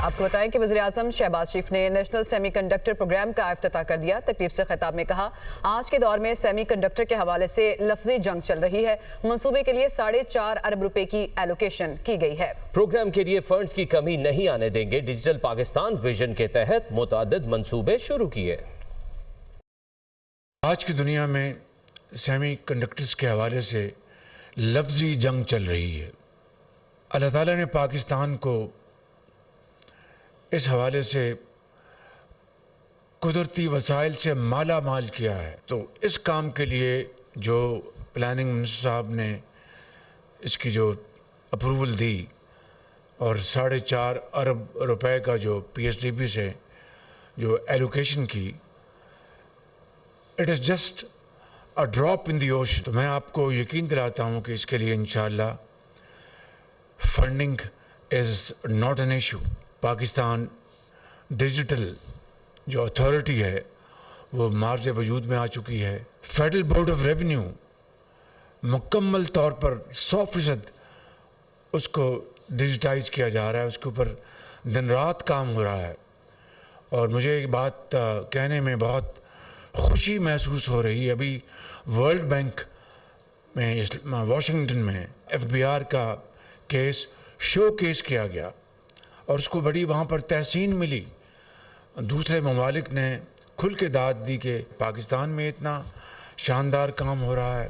آپ کو بتائیں کہ وزیراعظم شہباز شریف نے نیشنل سیمی کنڈکٹر پروگرام کا افتتاح کر دیا۔ تقریب سے خطاب میں کہا، آج کے دور میں سیمی کنڈکٹر کے حوالے سے لفظی جنگ چل رہی ہے۔ منصوبے کے لیے 4.5 ارب روپے کی ایلوکیشن کی گئی ہے۔ پروگرام کے لیے فنڈز کی کمی نہیں آنے دیں گے۔ ڈیجیٹل پاکستان ویژن کے تحت متعدد منصوبے شروع کیے۔ آج کی دنیا میں سیمی کنڈکٹرز کے حوالے سے لفظی جنگ چل رہی ہے۔ اللہ تعالیٰ نے پاکستان کو اس حوالے سے قدرتی وسائل سے مالا مال کیا ہے، تو اس کام کے لیے جو پلاننگ منسٹر صاحب نے اس کی جو اپروول دی اور 4.5 ارب روپے کا جو پی ایس ڈی پی سے جو ایلوکیشن کی، it is just a drop in the ocean. تو میں آپ کو یقین دلاتا ہوں کہ اس کے لیے انشاءاللہ funding is not an issue. Pakistan digital جو اتھارٹی ہے وہ مارز وجود میں آ چکی ہے۔ فیڈرل بورڈ آف ریونیو مکمل طور پر 100% اس کو ڈیجیٹائز کیا جا رہا ہے، اس کے اوپر دن رات کام ہو رہا ہے، اور مجھے ایک بات کہنے میں بہت خوشی محسوس ہو رہی ہے۔ ابھی ورلڈ بینک میں واشنگٹن میں ایف بی آر کا کیس شو کیس کیا گیا اور اس کو بڑی وہاں پر تحسین ملی۔ دوسرے ممالک نے کھل کے داد دی کہ پاکستان میں اتنا شاندار کام ہو رہا ہے۔